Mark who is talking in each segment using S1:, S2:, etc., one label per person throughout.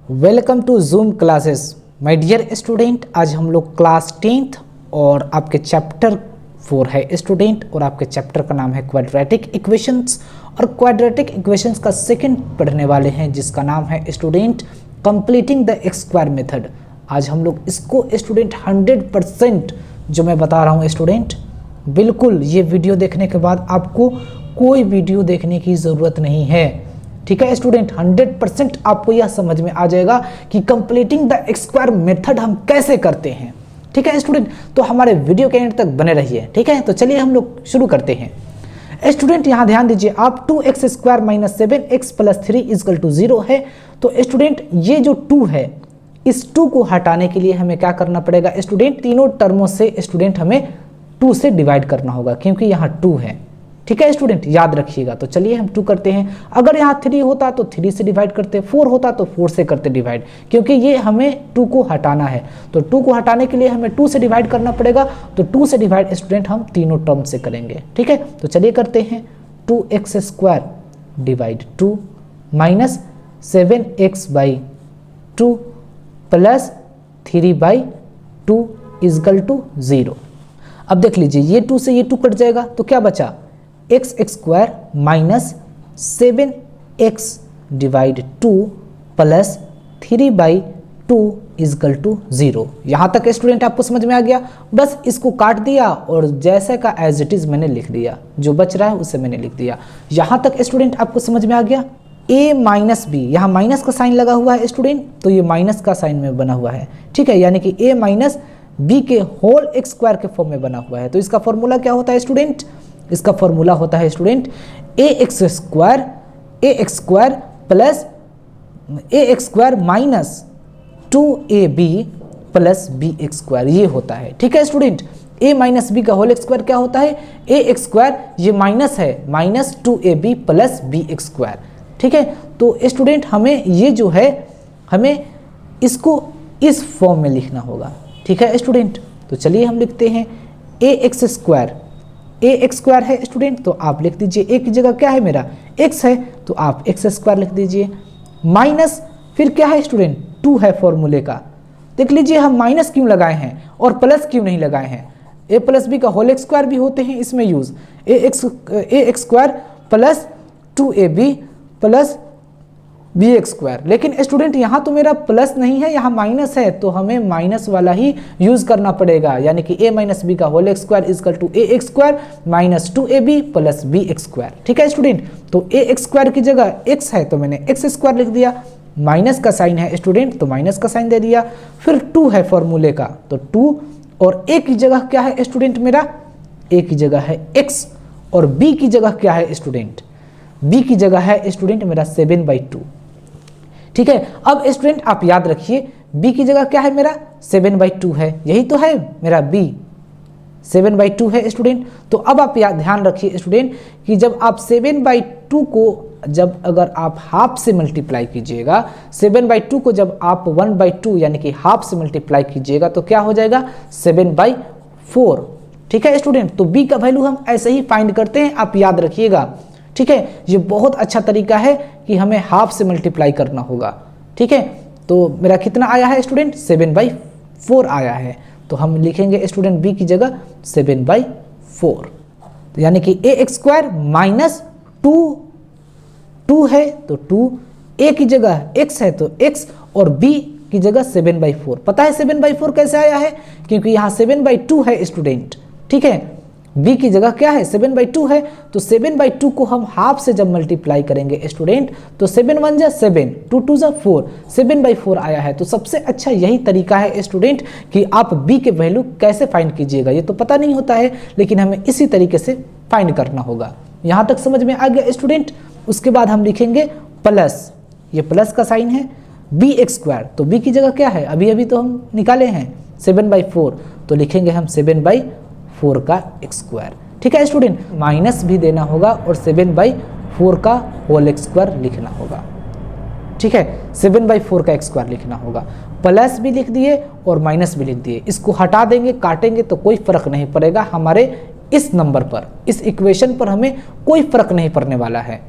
S1: Welcome to Zoom classes my dear student. आज हम लोग क्लास 10th और आपके चैप्टर 4 है स्टूडेंट, और आपके चैप्टर का नाम है क्वाड्रेटिक इक्वेशंस। और क्वाड्रेटिक इक्वेशंस का सेकंड पढ़ने वाले हैं जिसका नाम है student completing the x square method. आज हम लोग इसको स्टूडेंट 100% जो मैं बता रहा हूँ स्टूडेंट, बिल्कुल ये वीडियो देखने के बाद आपको कोई वीडियो देखने की ज़रूरत नहीं है। ठीक है स्टूडेंट, 100% आपको यह समझ में आ जाएगा कि completing the x square method हम कैसे करते हैं। ठीक है स्टूडेंट, तो हमारे वीडियो के एंड तक बने रहिए। ठीक है, तो चलिए हम लोग शुरू करते हैं। स्टूडेंट यहाँ ध्यान दीजिए, आप 2x square minus 7x plus 3 is equal to 0 है। तो स्टूडेंट ये जो 2 है, इस 2 को हटाने के लिए हमें क्या करना पड़ेगा स्टूडेंट, तीनों टर्मों से स्टूडेंट हमें 2 से डिवाइड करना होगा, क्योंकि यहाँ 2 है। ठीक है स्टूडेंट, याद रखिएगा। तो चलिए हम 2 करते हैं। अगर यहाँ 3 होता तो 3 से डिवाइड करते, 4 होता तो 4 से करते डिवाइड, क्योंकि ये हमें 2 को हटाना है। तो 2 को हटाने के लिए हमें 2 से डिवाइड करना पड़ेगा। तो 2 से डिवाइड स्टूडेंट हम तीनों टर्म से करेंगे। ठीक है, तो चलिए करते हैं। 2x square divide 2 minus 7x by 2 plus 3 by 2 is equal to 0। अब देख लीजिए, ये 2 से ये 2 कट जाएगा, तो क्या बचा, x square minus 7x divide 2 plus 3 by 2 is equal to 0। यहाँ तक स्टूडेंट आपको समझ में आ गया। बस इसको काट दिया और जैसे का एज इट इज मैंने लिख दिया, जो बच रहा है उसे मैंने लिख दिया। यहाँ तक स्टूडेंट आपको समझ में आ गया। a माइनस बी, यहाँ माइनस का साइन लगा हुआ है स्टूडेंट, तो ये माइनस का साइन में बना हुआ है। ठीक है, यानी कि a माइनस बी के होल एक्स स्क्वायर के फॉर्म में बना हुआ है। तो इसका फॉर्मूला क्या होता है स्टूडेंट, इसका फॉर्मूला होता है student x square plus x square minus 2ab plus b x square, ये होता है। ठीक है स्टूडेंट, a माइनस बी का होल एक्स स्क्वायर क्या होता है, ए एक्स स्क्वायर, ये माइनस है, minus 2ab plus b x square. ठीक है, तो स्टूडेंट हमें ये जो है, हमें इसको इस फॉर्म में लिखना होगा। ठीक है स्टूडेंट, तो चलिए हम लिखते हैं ए एक्स स्क्वायर है स्टूडेंट, तो आप लिख दीजिए a की जगह क्या है मेरा x है, तो आप एक्स स्क्वायर लिख दीजिए, माइनस फिर क्या है स्टूडेंट 2 है फॉर्मूले का। देख लीजिए हम माइनस क्यों लगाए हैं और प्लस क्यों नहीं लगाए हैं, a प्लस बी का होल एक्स स्क्वायर भी होते हैं इसमें use, a x square plus 2ab plus b x square. लेकिन स्टूडेंट यहाँ तो मेरा प्लस नहीं है, यहाँ माइनस है, तो हमें माइनस वाला ही यूज करना पड़ेगा, यानी कि a माइनस बी का whole x square is equal to a x square minus 2ab plus b x square. ठीक है स्टूडेंट, तो ए एक्स स्क्वायर की जगह x है तो मैंने एक्स स्क्वायर लिख दिया, माइनस का साइन है स्टूडेंट तो माइनस का साइन दे दिया, फिर 2 है फॉर्मूले का, तो 2, और a की जगह क्या है स्टूडेंट मेरा, a की जगह है x, और b की जगह क्या है स्टूडेंट, b की जगह है स्टूडेंट मेरा 7/2। ठीक है, अब स्टूडेंट आप याद रखिए b की जगह क्या है मेरा 7/2 है, यही तो है मेरा b 7/2 है स्टूडेंट। तो अब आप ध्यान रखिए स्टूडेंट कि जब आप 7/2 को जब अगर आप हाफ से मल्टीप्लाई कीजिएगा, 7/2 को जब आप 1/2 यानी कि हाफ से मल्टीप्लाई कीजिएगा तो क्या हो जाएगा 7/4। ठीक है स्टूडेंट, तो b का वैल्यू हम ऐसे ही फाइंड करते हैं, आप याद रखिएगा। ठीक है, ये बहुत अच्छा तरीका है कि हमें हाफ से मल्टीप्लाई करना होगा। ठीक है, तो मेरा कितना आया है स्टूडेंट 7/4 आया है, तो हम लिखेंगे स्टूडेंट b की जगह 7/4, तो यानी कि ए एक्स स्क्वायर माइनस 2 है तो 2, a की जगह x है तो x, और b की जगह 7/4। पता है 7/4 कैसे आया है, क्योंकि यहाँ 7/2 है स्टूडेंट। ठीक है, b की जगह क्या है 7/2 है, तो 7/2 को हम हाफ से जब मल्टीप्लाई करेंगे स्टूडेंट तो 7 1 जा 7, 2 2 जा 4, 7/4 आया है। तो सबसे अच्छा यही तरीका है स्टूडेंट कि आप b के वैल्यू कैसे फाइंड कीजिएगा, ये तो पता नहीं होता है, लेकिन हमें इसी तरीके से फाइंड करना होगा। यहाँ तक समझ में आ गया स्टूडेंट। उसके बाद हम लिखेंगे प्लस, ये प्लस का साइन है, बी एक्स स्क्वायर, तो b की जगह क्या है, अभी अभी तो हम निकाले हैं 7/4, तो लिखेंगे हम 7/4 का एक्स स्क्वायर। ठीक है स्टूडेंट, माइनस भी देना होगा और 7/4 का होल एक्स स्क्वायर लिखना होगा। ठीक है, 7/4 का एक्स स्क्वायर लिखना होगा, प्लस भी लिख दिए और माइनस भी लिख दिए। इसको हटा देंगे, काटेंगे तो कोई फर्क नहीं पड़ेगा हमारे इस नंबर पर, इस इक्वेशन पर हमें कोई फर्क नहीं पड़ने वाला है।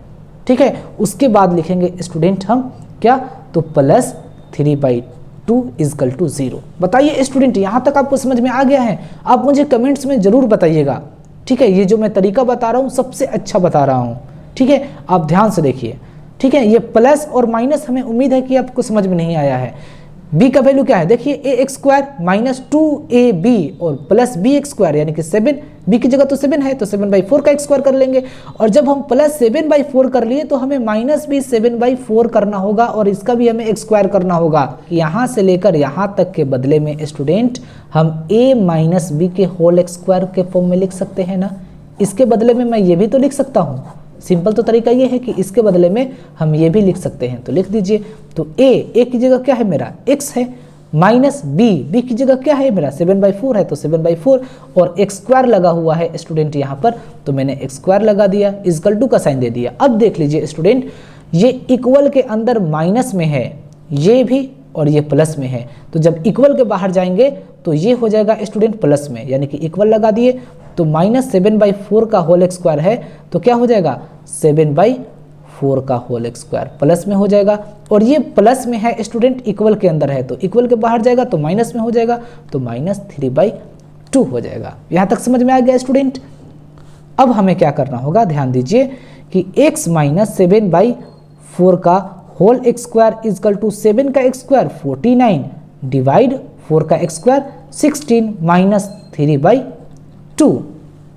S1: ठीक है, उसके बाद लिखेंगे स्टूडेंट हम क्या, तो प्लस 3/2 इजकल टू 0। बताइए स्टूडेंट, यहाँ तक आपको समझ में आ गया है? आप मुझे कमेंट्स में ज़रूर बताइएगा। ठीक है, ये जो मैं तरीका बता रहा हूँ सबसे अच्छा बता रहा हूँ। ठीक है, आप ध्यान से देखिए। ठीक है, ये प्लस और माइनस हमें उम्मीद है कि आपको समझ में नहीं आया है। b का वैल्यू क्या है? देखिए ax² माइनस 2ab और प्लस bx² यानी कि 7, b की जगह तो 7 है तो 7/4 का x² कर लेंगे। और जब हम प्लस 7/4 कर लिए तो हमें माइनस भी 7/4 करना होगा और इसका भी हमें x² करना होगा। यहाँ से लेकर यहाँ तक के बदले में स्टूडेंट हम a माइनस बी के होल x² के फॉर्म में लिख सकते हैं ना। इसके बदले में मैं ये भी तो लिख सकता हूँ। सिंपल तो तरीका ये है कि इसके बदले में हम ये भी लिख सकते हैं। तो लिख दीजिए, तो a की जगह क्या है मेरा x है, माइनस b की जगह क्या है मेरा 7/4 है तो 7/4 और x² लगा हुआ है स्टूडेंट यहाँ पर, तो मैंने x² लगा दिया, इजकल टू का साइन दे दिया। अब देख लीजिए स्टूडेंट, ये इक्वल के अंदर माइनस में है, ये भी और ये प्लस में है, तो जब इक्वल के बाहर जाएंगे तो ये हो जाएगा स्टूडेंट प्लस में, यानी कि इक्वल लगा दिए तो माइनस 7/4 का होल x² है तो क्या हो जाएगा 7/4 का होल x² प्लस में हो जाएगा। और ये प्लस में है स्टूडेंट, इक्वल के अंदर है तो इक्वल के बाहर जाएगा तो माइनस में हो जाएगा तो माइनस 3/2 हो जाएगा। यहाँ तक समझ में आ गया स्टूडेंट? अब हमें क्या करना होगा, ध्यान दीजिए कि x माइनस 7/4 का होल x² इजकल टू 7 का x² 49 डिवाइड 4 का x² 16 माइनस 3/2।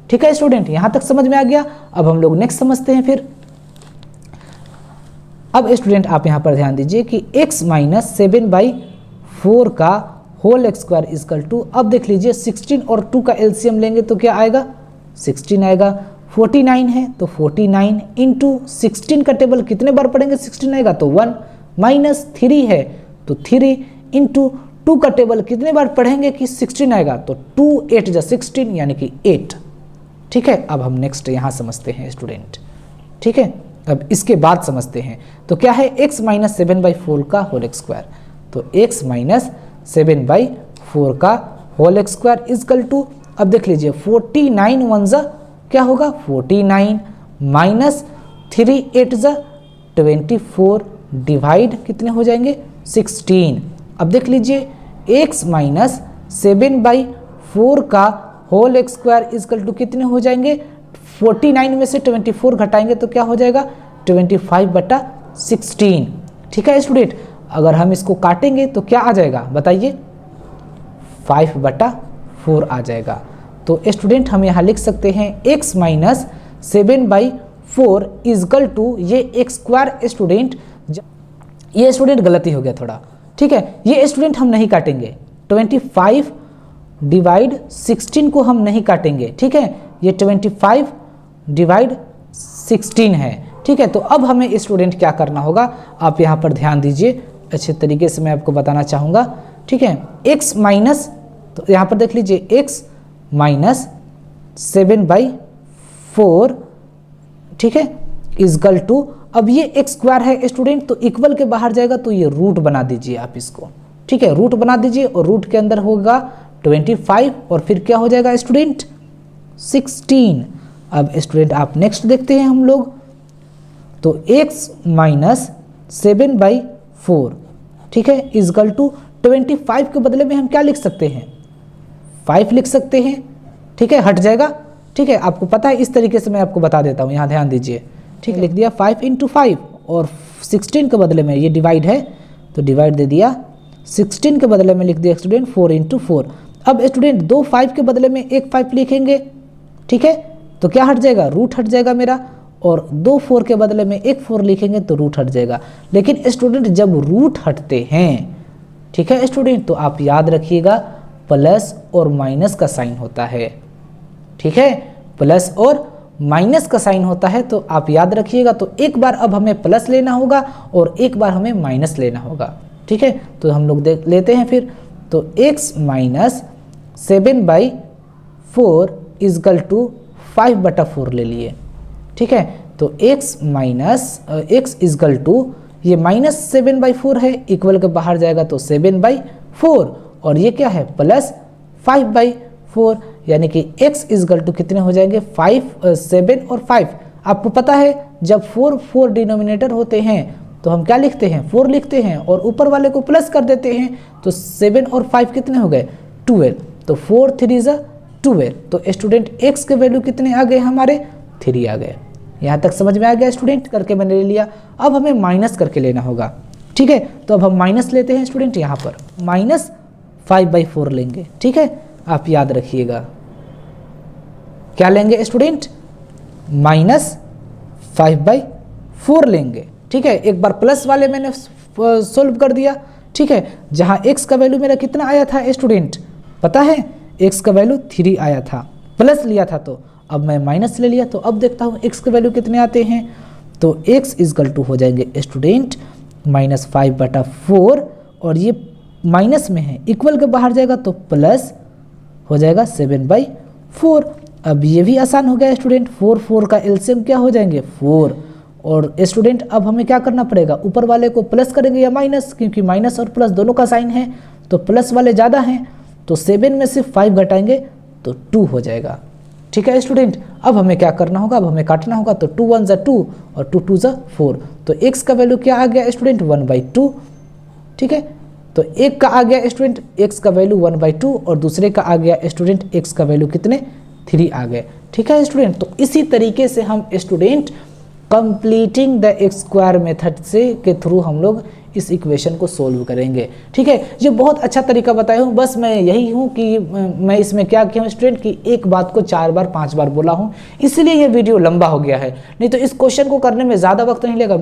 S1: ठीक है स्टूडेंट, यहां तक समझ में आ गया। अब हम लोग नेक्स्ट समझते हैं फिर। अब स्टूडेंट आप यहां पर ध्यान दीजिए कि x माइनस 7/4 का होल x² इजकल टू, अब देख लीजिए 16 और 2 का एलसीएम लेंगे तो क्या आएगा 16 आएगा। 49 है तो 49 इंटू 16 का टेबल कितने बार पढ़ेंगे 16 आएगा तो 1, माइनस 3 है तो 3 इंटू 2 का टेबल कितने बार पढ़ेंगे कि 16 आएगा तो 2 8 जा 16 यानी कि 8। ठीक है, अब हम नेक्स्ट यहाँ समझते हैं स्टूडेंट। ठीक है, अब इसके बाद समझते हैं तो क्या है x माइनस 7/4 का होल x², तो x माइनस 7/4 का होल x² इजकल टू, अब देख लीजिए 49 1 जा क्या होगा 49 माइनस 3 8 जा 24 डिवाइड कितने हो जाएंगे 16। अब देख लीजिए x माइनस 7/4 का होल x² इजकल टू कितने हो जाएंगे 49 में से 24 घटाएंगे तो क्या हो जाएगा 25/16। ठीक है स्टूडेंट, अगर हम इसको काटेंगे तो क्या आ जाएगा बताइए 5/4 आ जाएगा। तो स्टूडेंट हम यहाँ लिख सकते हैं x माइनस 7/4 इजकल टू ये x² स्टूडेंट, ये स्टूडेंट गलती हो गया थोड़ा। ठीक है, ये स्टूडेंट हम नहीं काटेंगे, 25 डिवाइड 16 को हम नहीं काटेंगे। ठीक है, ये 25 डिवाइड 16 है। ठीक है, तो अब हमें स्टूडेंट क्या करना होगा, आप यहाँ पर ध्यान दीजिए, अच्छे तरीके से मैं आपको बताना चाहूँगा। ठीक है, x माइनस, तो यहाँ पर देख लीजिए x माइनस 7/4, ठीक है, इजकल टू, अब ये x² है स्टूडेंट तो इक्वल के बाहर जाएगा तो ये रूट बना दीजिए आप इसको। ठीक है, रूट बना दीजिए और रूट के अंदर होगा 25 और फिर क्या हो जाएगा स्टूडेंट 16। अब स्टूडेंट आप नेक्स्ट देखते हैं हम लोग, तो x माइनस 7/4, ठीक है, इजकल टू 25 के बदले में हम क्या लिख सकते हैं 5 लिख सकते हैं। ठीक है, हट जाएगा। ठीक है, आपको पता है इस तरीके से मैं आपको बता देता हूँ, यहाँ ध्यान दीजिए। ठीक, लिख दिया 5 × 5 और 16 के बदले में ये डिवाइड है तो डिवाइड दे दिया, 16 के बदले में लिख दिया स्टूडेंट 4 × 4। अब स्टूडेंट 2 5 के बदले में एक 5 लिखेंगे। ठीक है, तो क्या हट जाएगा रूट हट जाएगा मेरा, और 2 4 के बदले में एक 4 लिखेंगे तो रूट हट जाएगा। लेकिन स्टूडेंट जब रूट हटते हैं, ठीक है स्टूडेंट, तो आप याद रखिएगा प्लस और माइनस का साइन होता है। ठीक है, प्लस और माइनस का साइन होता है तो आप याद रखिएगा। तो एक बार अब हमें प्लस लेना होगा और एक बार हमें माइनस लेना होगा। ठीक है, तो हम लोग देख लेते हैं फिर, तो x माइनस 7/4 इजकल टू 5/4 ले लिए। ठीक है, तो x minus x is equal to ये माइनस 7/4 है, इक्वल के बाहर जाएगा तो 7/4 और ये क्या है प्लस 5/4, यानी कि x इजकल टू कितने हो जाएंगे 5 7 और 5। आपको पता है जब 4 4 डिनोमिनेटर होते हैं तो हम क्या लिखते हैं 4 लिखते हैं और ऊपर वाले को प्लस कर देते हैं, तो 7 और 5 कितने हो गए 12, तो 4 3 = 12। तो स्टूडेंट x के वैल्यू कितने आ गए हमारे 3 आ गए। यहाँ तक समझ में आ गया स्टूडेंट, करके मैंने ले लिया। अब हमें माइनस करके लेना होगा, ठीक है। तो अब हम माइनस लेते हैं स्टूडेंट, यहाँ पर -5/4 लेंगे, ठीक है। आप याद रखिएगा क्या लेंगे स्टूडेंट, -5/4 लेंगे, ठीक है। एक बार प्लस वाले मैंने सोल्व कर दिया, ठीक है। जहाँ x का वैल्यू मेरा कितना आया था स्टूडेंट पता है, x का वैल्यू 3 आया था, प्लस लिया था, तो अब मैं माइनस ले लिया। तो अब देखता हूँ x के वैल्यू कितने आते हैं, तो x = हो जाएंगे स्टूडेंट -5/4, और ये माइनस में है, इक्वल के बाहर जाएगा तो प्लस हो जाएगा 7/4। अब ये भी आसान हो गया स्टूडेंट, 4 का एलसीएम क्या हो जाएंगे 4। और स्टूडेंट अब हमें क्या करना पड़ेगा, ऊपर वाले को प्लस करेंगे या माइनस, क्योंकि माइनस और प्लस दोनों का साइन है, तो प्लस वाले ज़्यादा हैं, तो 7 में से 5 घटाएंगे तो 2 हो जाएगा, ठीक है स्टूडेंट। अब हमें क्या करना होगा, अब हमें काटना होगा, तो 2 1 = 2 और 2 2 = 4, तो x का वैल्यू क्या आ गया स्टूडेंट 1/2, ठीक है। तो एक का आ गया स्टूडेंट x का वैल्यू 1/2 और दूसरे का आ गया स्टूडेंट x का वैल्यू कितने 3 आ गए, ठीक है स्टूडेंट। तो इसी तरीके से हम student completing the square method से के थ्रू हम लोग इस इक्वेशन को सोल्व करेंगे, ठीक है। ये बहुत अच्छा तरीका बताया हूँ, बस मैं यही हूँ कि मैं इसमें क्या किया हूँ स्टूडेंट कि एक बात को 4 बार 5 बार बोला हूँ, इसलिए ये वीडियो लंबा हो गया है। नहीं तो इस क्वेश्चन को करने में ज़्यादा वक्त नहीं लगेगा,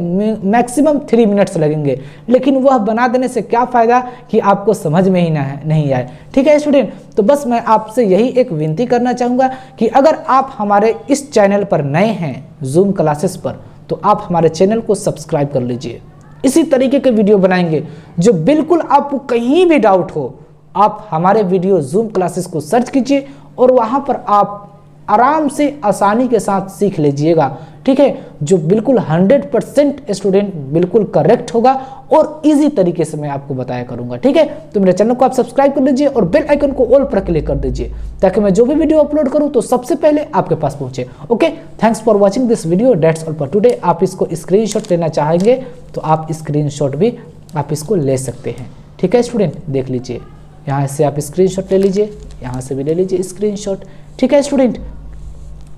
S1: मैक्सिमम 3 मिनट्स लगेंगे, लेकिन वह बना देने से क्या फ़ायदा कि आपको समझ में ही नहीं आए, ठीक है स्टूडेंट। तो बस मैं आपसे यही एक विनती करना चाहूँगा कि अगर आप हमारे इस चैनल पर नए हैं जूम क्लासेस पर, तो आप हमारे चैनल को सब्सक्राइब कर लीजिए। इसी तरीके के वीडियो बनाएंगे जो बिल्कुल आपको कहीं भी डाउट हो, आप हमारे वीडियो जूम क्लासेस को सर्च कीजिए और वहां पर आप आराम से आसानी के साथ सीख लीजिएगा, ठीक है। जो बिल्कुल 100% स्टूडेंट बिल्कुल करेक्ट होगा और इजी तरीके से मैं आपको बताया करूंगा, ठीक है। तो मेरे चैनल को आप सब्सक्राइब कर लीजिए और बेल आइकन को ऑल पर क्लिक कर दीजिए, ताकि मैं जो भी वीडियो अपलोड करूं तो सबसे पहले आपके पास पहुंचे। Okay, thanks for watching this video, that's all for today. आप इसको स्क्रीनशॉट लेना चाहेंगे तो आप स्क्रीनशॉट भी आप इसको ले सकते हैं, ठीक है स्टूडेंट। देख लीजिए, यहाँ से आप स्क्रीनशॉट ले लीजिए, यहाँ से भी ले लीजिए स्क्रीनशॉट, ठीक है student.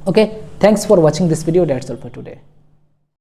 S1: Okay, thanks for watching this video. That's all for today.